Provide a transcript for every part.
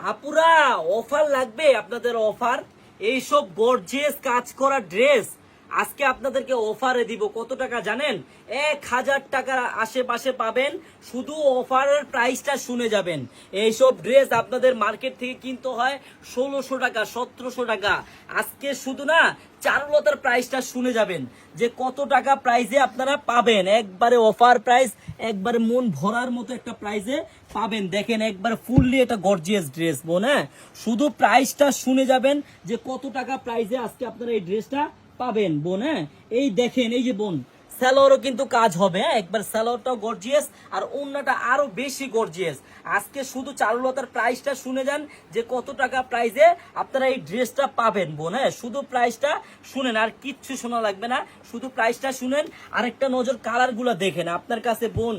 আপুরা অফার লাগবে আপনাদের অফার এইসব গর্জিয়াস কাজ করা ড্রেস আজকে আপনাদেরকে অফারে দিব কত টাকা জানেন 1000 টাকার আশেপাশে পাবেন শুধু অফারের প্রাইসটা শুনে যাবেন এইসব ড্রেস আপনাদের মার্কেট থেকে কিনতে হয় 1600 টাকা 1700 টাকা আজকে শুধু না চারুলতার প্রাইসটা শুনে যাবেন যে কত টাকা প্রাইসে আপনারা পাবেন একবারে অফার প্রাইস একবারে মন ভরার মতো একটা প্রাইসে পাবেন দেখেন একবার ফুললি একটা গর্জিয়াস ড্রেস বোন হ্যাঁ শুধু প্রাইসটা শুনে যাবেন যে কত টাকা প্রাইসে আজকে আপনারা এই ড্রেসটা পাবেন বোন হ্যাঁ এই দেখেন এই যে বোন স্যালোরও কিন্তু কাজ হবে হ্যাঁ একবার স্যালোরটাও গর্জিয়াস আর ওন্নাটা আরো বেশি গর্জিয়াস আজকে শুধু চারুলতার প্রাইসটা শুনে যান যে কত টাকা প্রাইসে আপনারা এই ড্রেসটা পাবেন বোন হ্যাঁ শুধু প্রাইসটা শুনেন আর কিচ্ছু শোনা লাগবে না শুধু প্রাইসটা শুনেন আরেকটা নজর কালারগুলো দেখেন আপনার কাছে বোন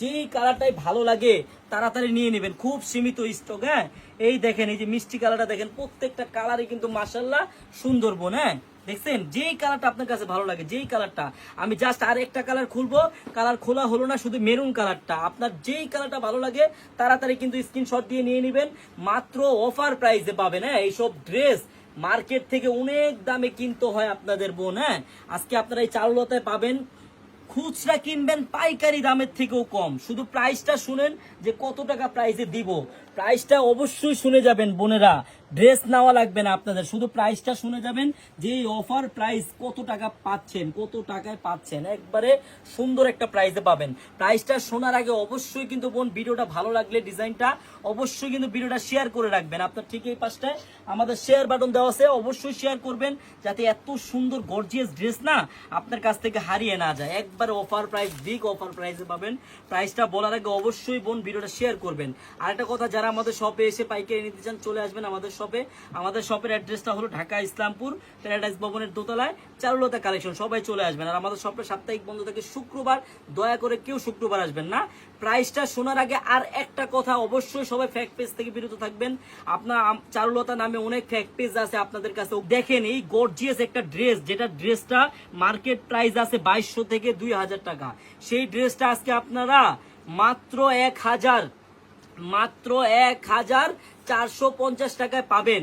যেই কালারটাই ভালো লাগে তাড়াতাড়ি নিয়ে নেবেন খুব সীমিত স্টক হ্যাঁ এই দেখেন এই যে মিষ্টি কালারটা দেখেন প্রত্যেকটা কালারই কিন্তু মাশাআল্লাহ সুন্দর বোন হ্যাঁ দেখছেন যেই কালারটা আপনার কাছে ভালো লাগে যেই কালারটা আমি জাস্ট আর একটা কালার খুলবো কালার খোলা হলো না শুধু মেরুন কালারটা আপনার যেই কালারটা ভালো লাগে তাড়াতাড়ি কিন্তু স্ক্রিনশট দিয়ে নিয়ে নেবেন মাত্র অফার প্রাইসে পাবেন হ্যাঁ এইসব ড্রেস মার্কেট থেকে অনেক দামে কিনতে হয় আপনাদের বোন হ্যাঁ আজকে আপনারা এই চারুলতায় পাবেন খুচরা কিনবেন পাইকারি দামের থেকেও কম শুধু প্রাইসটা শুনেন যে কত টাকা প্রাইসে দিব প্রাইসটা অবশ্যই শুনে যাবেন বোনেরা ড্রেস নেওয়া লাগবে না আপনাদের শুধু প্রাইসটা শুনে যাবেন যে এই অফার প্রাইস কত টাকা পাচ্ছেন কত টাকায় পাচ্ছেন একবারে সুন্দর একটা প্রাইসে পাবেন প্রাইসটা শোনার আগে অবশ্যই কিন্তু বোন ভিডিওটা ভালো লাগলে ডিজাইনটা অবশ্যই কিন্তু ভিডিওটা শেয়ার করে রাখবেন আপনার ঠিক এই পাশটায় আমাদের শেয়ার বাটন দেওয়া আছে অবশ্যই শেয়ার করবেন যাতে এত সুন্দর গর্জিয়াস ড্রেস না আপনার কাছ থেকে হারিয়ে না যায় একবারে অফার প্রাইস বিগ অফার প্রাইসে পাবেন প্রাইসটা বলার আগে অবশ্যই বোন ভিডিওটা শেয়ার করবেন আরেকটা কথা যারা আমাদের শপে এসে পাইকারি নিতে চান চলে আসবেন আমাদের শপে আমাদের শপের অ্যাড্রেসটা হলো ঢাকা ইসলামপুর প্যারাডাইস ভবনের দোতলায় চারুলতা কালেকশন সবাই চলে আসবেন আর আমাদের শপে সাপ্তাহিক বন্ধ থাকে শুক্রবার দয়া করে কেউ শুক্রবার আসবেন না প্রাইসটা শোনার আগে আর একটা কথা অবশ্যই সবাই ফ্যাক পেজ থেকে বিরত থাকবেন আপনার চারুলতা নামে অনেক ফ্যাক পেজ আছে আপনাদের কাছে দেখেন এই গর্জিয়াস একটা ড্রেস যেটা ড্রেসটা মার্কেট প্রাইস আছে 2200 থেকে 2000 টাকা সেই ড্রেসটা আজকে আপনারা মাত্র 1450 টাকায় পাবেন